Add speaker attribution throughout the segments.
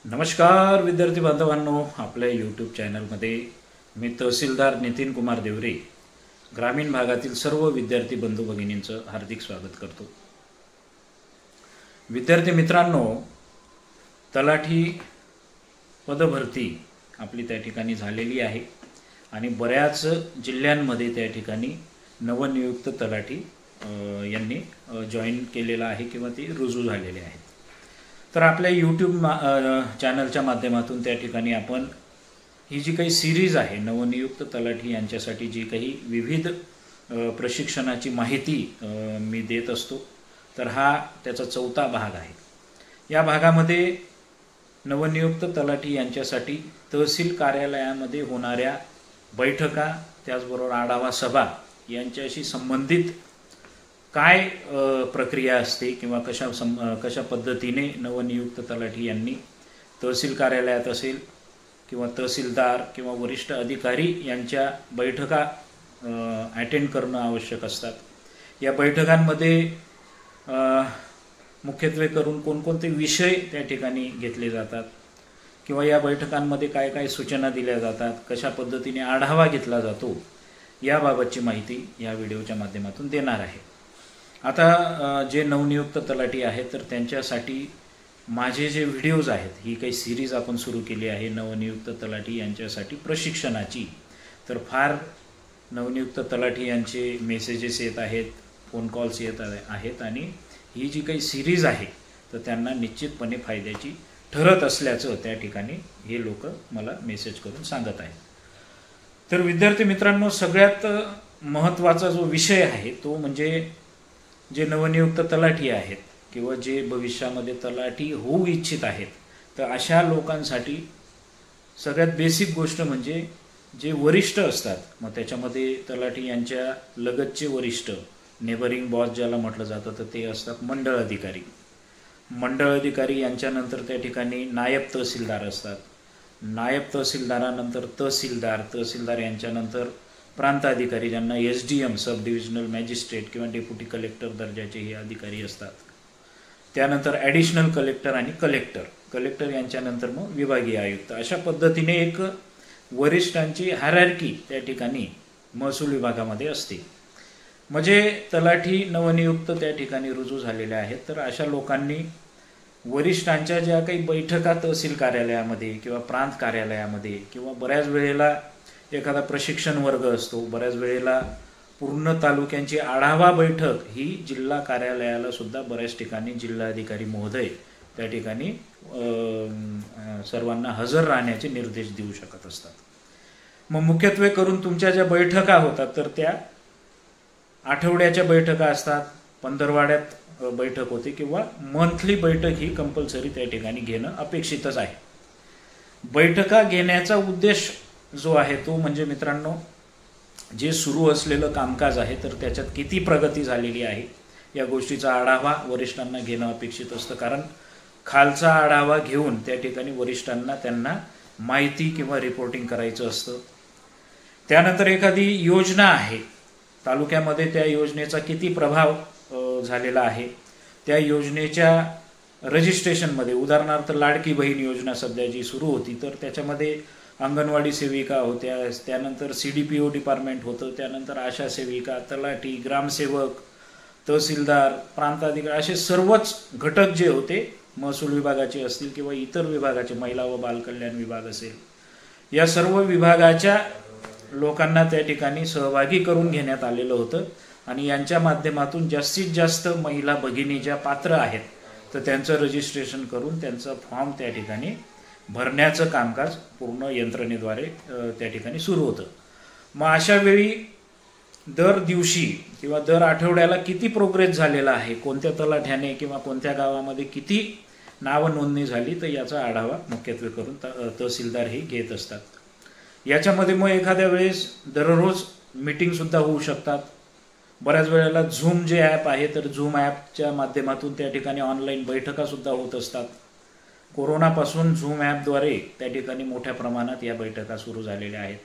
Speaker 1: नमस्कार विद्यार्थी बांधवांनो, आपल्या यूट्यूब चॅनलमध्ये मी तहसीलदार नितीन कुमार देवरे ग्रामीण भागातील सर्व विद्यार्थी बंधू भगिनींचं हार्दिक स्वागत करतो। विद्यार्थी मित्रांनो, तलाठी पदभरती आपली त्या ठिकाणी झालेली आहे आणि बऱ्याच जिल्ह्यांमध्ये त्या ठिकाणी नवनियुक्त तलाठी यांनी जॉईन केलेला आहे किंवा ते रुजू झालेले आहेत। तर आपल्या यूट्यूब चॅनलच्या माध्यमातून त्या ठिकाणी आपण ही जी काही सिरीज आहे नवनियुक्त तलाठी यांच्यासाठी जी काही विविध प्रशिक्षणाची माहिती मी देत असतो, तर हा त्याचा चौथा भाग आहे। या भागामध्ये नवनियुक्त तलाठी यांच्यासाठी तहसील कार्यालयामध्ये होणाऱ्या बैठका, त्याचबरोबर आढावा सभा यांच्याशी संबंधित काय प्रक्रिया असते किंवा कशा पद्धतीने नवनियुक्त तलाठी यांनी तहसील कार्यालयात असेल किंवा तहसीलदार किंवा वरिष्ठ अधिकारी यांच्या बैठका अटेंड करणं आवश्यक असतात। या बैठकांमध्ये मुख्यत्वे करून कोणकोणते विषय त्या ठिकाणी घेतले जातात किंवा या बैठकांमध्ये काय काय सूचना दिल्या जातात, कशा पद्धतीने आढावा घेतला जातो, याबाबतची माहिती या व्हिडिओच्या माध्यमातून देणार आहे। आता जे नवनियुक्त तलाठी आहेत तर त्यांच्यासाठी माझे जे व्हिडिओज आहेत, ही काही सिरीज आपण सुरू केली आहे नवनियुक्त तलाठी यांच्यासाठी प्रशिक्षणाची। तर फार नवनियुक्त तलाठी यांचे मेसेजेस येत आहेत, फोन कॉल्स येत आहेत आणि ही जी काही सिरीज आहे तर त्यांना निश्चितपणे फायद्याची ठरत असल्याचं त्या ठिकाणी हे लोक मला मेसेज करून सांगत आहेत। तर विद्यार्थी मित्रांनो, सगळ्यात महत्त्वाचा जो विषय आहे तो म्हणजे जे नवनियुक्त तलाठी आहेत किंवा जे भविष्यामध्ये तलाठी होऊ इच्छित आहेत, तर अशा लोकांसाठी सगळ्यात बेसिक गोष्ट म्हणजे जे वरिष्ठ असतात, मग त्याच्यामध्ये तलाठी यांच्या लगतचे वरिष्ठ, नेबरिंग बॉस ज्याला म्हटलं जातं, तर ते असतात मंडळ अधिकारी। मंडळ अधिकारी यांच्यानंतर त्या ठिकाणी नायब तहसीलदार असतात, नायब तहसीलदारानंतर तहसीलदार, तहसीलदार यांच्यानंतर प्रांत अधिकारी, ज्यांना SDM सब डिव्हिजनल मॅजिस्ट्रेट किंवा डेप्युटी कलेक्टर दर्जाचे हे अधिकारी असतात। त्यानंतर ॲडिशनल कलेक्टर आणि कलेक्टर यांच्यानंतर मग विभागीय आयुक्त। अशा पद्धतीने एक वरिष्ठांची हायरार्की त्या ठिकाणी महसूल विभागामध्ये असते। म्हणजे तलाठी नवनियुक्त त्या ठिकाणी रुजू झालेले आहेत, तर अशा लोकांनी वरिष्ठांच्या ज्या काही बैठका तहसील कार्यालयामध्ये किंवा प्रांत कार्यालयामध्ये किंवा बऱ्याच वेळेला एखादा प्रशिक्षण वर्ग असतो, बऱ्याच वेळेला पूर्ण तालुक्यांची आढावा बैठक ही जिल्हा कार्यालयाला सुद्धा बऱ्याच ठिकाणी जिल्हाधिकारी महोदय त्या ठिकाणी सर्वांना हजर राहण्याचे निर्देश देऊ शकत असतात। मग मुख्यत्वे करून तुमच्या ज्या बैठका होतात तर त्या आठवड्याच्या बैठका असतात, पंधरवाड्यात बैठक होते किंवा मंथली बैठक ही कंपल्सरी त्या ठिकाणी घेणं अपेक्षितच आहे। बैठका घेण्याचा उद्देश जो आहे तो म्हणजे मित्रांनो, जे सुरू असलेलं कामकाज आहे तर त्याच्यात किती प्रगती झालेली आहे या गोष्टीचा आढावा वरिष्ठांना घेणं अपेक्षित असतं। कारण खालचा आढावा घेऊन त्या ठिकाणी वरिष्ठांना त्यांना माहिती किंवा रिपोर्टिंग करायचं असतं। त्यानंतर एखादी योजना आहे तालुक्यामध्ये, त्या योजनेचा किती प्रभाव झालेला आहे, त्या योजनेच्या रजिस्ट्रेशनमध्ये, उदाहरणार्थ लाडकी बहीण योजना सध्या जी सुरू होती तर त्याच्यामध्ये अंगणवाडी सेविका होत्या, त्यानंतर CDPO डिपार्टमेंट होतं, त्यानंतर आशा सेविका, तलाठी, ग्रामसेवक, तहसीलदार, प्रांताधिकारी, असे सर्वच घटक जे होते महसूल विभागाचे असतील किंवा इतर विभागाचे, महिला व बालकल्याण विभाग असेल, या सर्व विभागाच्या लोकांना त्या ठिकाणी सहभागी करून घेण्यात आलेलं होतं आणि यांच्या माध्यमातून जास्तीत जास्त महिला भगिनी ज्या पात्र आहेत तर त्यांचं रजिस्ट्रेशन करून त्यांचा फॉर्म त्या ठिकाणी भरण्याचं कामकाज पूर्ण यंत्रणेद्वारे त्या ठिकाणी सुरू होतं। मग अशा वेळी दर दिवशी किंवा दर आठवड्याला किती प्रोग्रेस झालेला आहे, कोणत्या तलाठ्याने किंवा कोणत्या गावामध्ये किती नाव नोंदणी झाली, तर याचा आढावा मुख्यत्वे करून तहसीलदार हे घेत असतात। याच्यामध्ये मग एखाद्या वेळेस दररोज मीटिंगसुद्धा होऊ शकतात। बऱ्याच वेळेला झूम जे ॲप आहे तर झूम ॲपच्या माध्यमातून त्या ठिकाणी ऑनलाईन बैठकासुद्धा होत असतात। कोरोनापासून झूम ॲपद्वारे त्या ठिकाणी मोठ्या प्रमाणात या बैठका सुरू झालेल्या आहेत।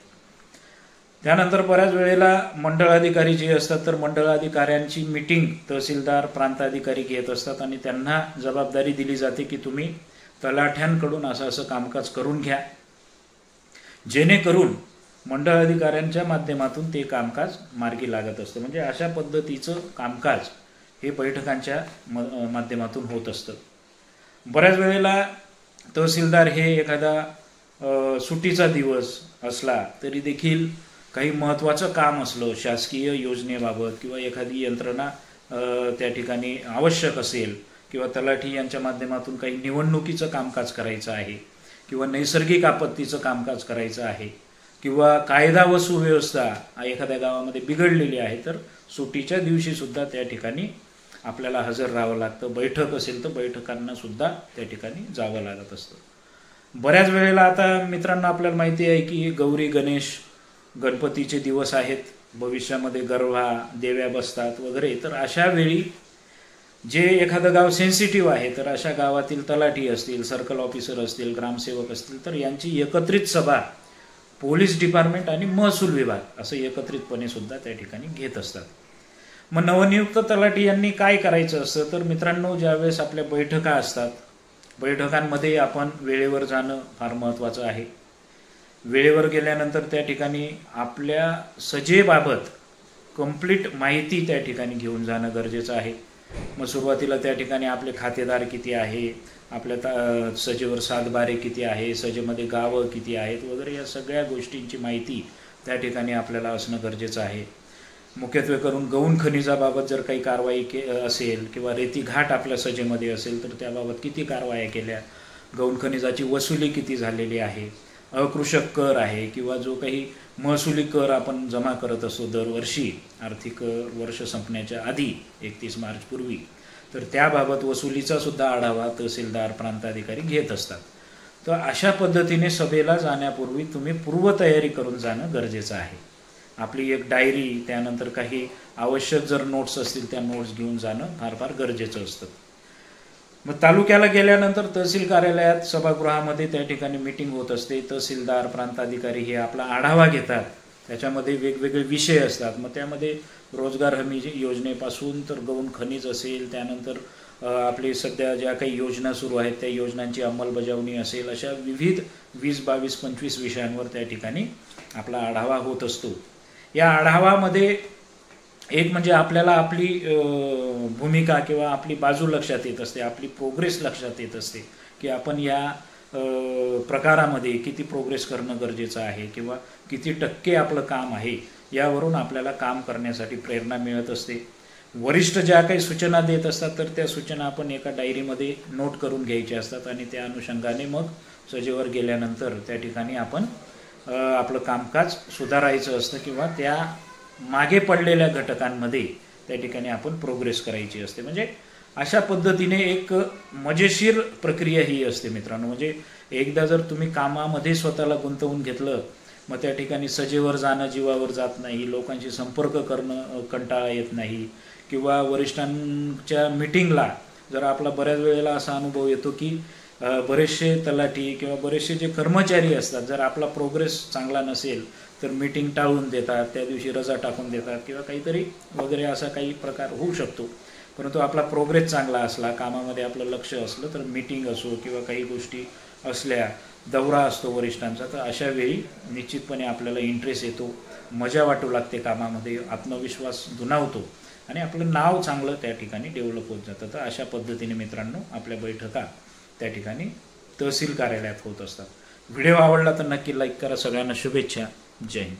Speaker 1: त्यानंतर बऱ्याच वेळेला मंडळ अधिकारी जे असतात तर मंडळ अधिकाऱ्यांची मीटिंग तहसीलदार प्रांताधिकारी घेत असतात आणि त्यांना जबाबदारी दिली जाते की तुम्ही तलाठ्यांकडून असं कामकाज करून घ्या, जेणेकरून मंडळ अधिकाऱ्यांच्या माध्यमातून ते कामकाज मार्गी लागत असतं. म्हणजे अशा पद्धतीचं कामकाज हे बैठकांच्या माध्यमातून होत असतं. बऱ्याच वेळेला तहसीलदार हे एखादा सुट्टीचा दिवस असला तरी देखील काही महत्त्वाचं काम असलं शासकीय योजनेबाबत किंवा एखादी यंत्रणा त्या ठिकाणी आवश्यक असेल किंवा तलाठी यांच्या माध्यमातून काही निवडणुकीचं कामकाज करायचं आहे किंवा नैसर्गिक आपत्तीचं कामकाज करायचं आहे किंवा कायदा व सुव्यवस्था एखाद्या गावामध्ये बिघडलेली आहे, तर सुट्टीच्या दिवशीसुद्धा त्या ठिकाणी आपल्याला हजर राहावं लागतं. बैठक असेल तर बैठकांना सुद्धा त्या ठिकाणी जावं लागत असतं. बऱ्याच वेळेला आता मित्रांनो आपल्याला माहिती आहे की गौरी गणेश गणपतीचे दिवस आहेत, भविष्यामध्ये गरबा देव्या बसतात वगैरे. तर अशा वेळी जे एखादं गाव सेन्सिटिव्ह आहे तर अशा गावातील तलाठी असतील, सर्कल ऑफिसर असतील, ग्रामसेवक असतील तर यांची एकत्रित सभा पोलीस डिपार्टमेंट आणि महसूल विभाग असं एकत्रितपणे सुद्धा त्या ठिकाणी घेत असतात. मग नवनियुक्त तलाठी यांनी काय करायचं असतं तर मित्रांनो, ज्यावेळेस आपल्या बैठका असतात, बैठकांमध्ये आपण वेळेवर जाणं फार महत्त्वाचं आहे. वेळेवर गेल्यानंतर त्या ठिकाणी आपल्या सजेबाबत कंप्लीट माहिती त्या ठिकाणी घेऊन जाणं गरजेचं आहे. मग सुरुवातीला त्या ठिकाणी आपले खातेदार किती आहे, आपल्या सजेवर सातबारे किती आहे, सजेमध्ये गावं किती आहेत वगैरे या सगळ्या गोष्टींची माहिती त्या ठिकाणी आपल्याला असणं गरजेचं आहे. मुख्यत्वे करून गौण खनिजाबाबत जर काही कारवाई असेल किंवा रेती घाट आपल्या सजेमध्ये असेल तर त्याबाबत किती कारवाया केल्या, गौण खनिजाची वसुली किती झालेली आहे, अकृषक कर आहे किंवा जो काही महसुली कर आपण जमा करत असतो दरवर्षी आर्थिक वर्ष संपण्याच्या आधी 31 मार्चपूर्वी, तर त्याबाबत वसुलीचा सुद्धा आढावा तहसीलदार प्रांताधिकारी घेत असतात. तर अशा पद्धतीने सभेला जाण्यापूर्वी तुम्ही पूर्वतयारी करून जाणं गरजेचं आहे. आपली एक डायरी, त्यानंतर काही आवश्यक जर नोट्स असतील त्या नोट्स घेऊन जाणं फार फार गरजेचं असतं. मग तालुक्याला गेल्यानंतर तहसील कार्यालयात सभागृहामध्ये त्या ठिकाणी मीटिंग होत असते. तहसीलदार प्रांताधिकारी हे आपला आढावा घेतात, त्याच्यामध्ये वेगवेगळे विषय असतात. मग त्यामध्ये रोजगार हमी योजनेपासून तर गौण खनिज असेल, त्यानंतर आपली सध्या ज्या काही योजना सुरू आहेत त्या योजनांची अंमलबजावणी असेल, अशा विविध 20, 22, 25 विषयांवर त्या ठिकाणी आपला आढावा होत असतो. या आढावामध्ये एक म्हणजे आपल्याला आपली भूमिका किंवा आपली बाजू लक्षात येत असते, आपली प्रोग्रेस लक्षात येत असते की आपण या प्रकारामध्ये किती प्रोग्रेस करणं गरजेचं आहे किंवा किती टक्के आपलं काम आहे, यावरून आपल्याला काम करण्यासाठी प्रेरणा मिळत असते. वरिष्ठ ज्या काही सूचना देत असतात तर त्या सूचना आपण एका डायरीमध्ये नोट करून घ्यायच्या असतात आणि त्या अनुषंगाने मग सजेवर गेल्यानंतर त्या ठिकाणी आपण आपलं कामकाज सुधारायचं असतं किंवा त्या मागे पडलेल्या घटकांमध्ये त्या ठिकाणी आपण प्रोग्रेस करायची असते. म्हणजे अशा पद्धतीने एक मजेशीर प्रक्रिया ही असते मित्रांनो. म्हणजे एकदा जर तुम्ही कामामध्ये स्वतःला गुंतवून घेतलं, मग त्या ठिकाणी सजेवर जाणं जीवावर जात नाही, लोकांशी संपर्क करणं कंटाळा येत नाही किंवा वरिष्ठांच्या मीटिंगला जर आपला बऱ्याच वेळेला असा अनुभव येतो की बरेचसे तलाठी किंवा बरेचसे जे कर्मचारी असतात, जर आपला प्रोग्रेस चांगला नसेल तर मीटिंग टाळून देतात, त्या दिवशी रजा टाकून देतात किंवा काहीतरी वगैरे असा काही प्रकार होऊ शकतो. परंतु आपला प्रोग्रेस चांगला असला, कामामध्ये आपलं लक्ष असलं तर मीटिंग असो किंवा काही गोष्टी असल्या, दौरा असतो वरिष्ठांचा, तर अशा वेळी निश्चितपणे आपल्याला इंटरेस्ट येतो, मजा वाटू लागते कामामध्ये, आत्मविश्वास दुणावतो आणि आपलं नाव चांगलं त्या ठिकाणी डेव्हलप होत जातं. तर अशा पद्धतीने मित्रांनो आपल्या बैठका त्या ठिकाणी तहसील कार्यालयात होत असतात. व्हिडिओ आवडला तर नक्की लाईक करा. सगळ्यांना शुभेच्छा. जय हिंद.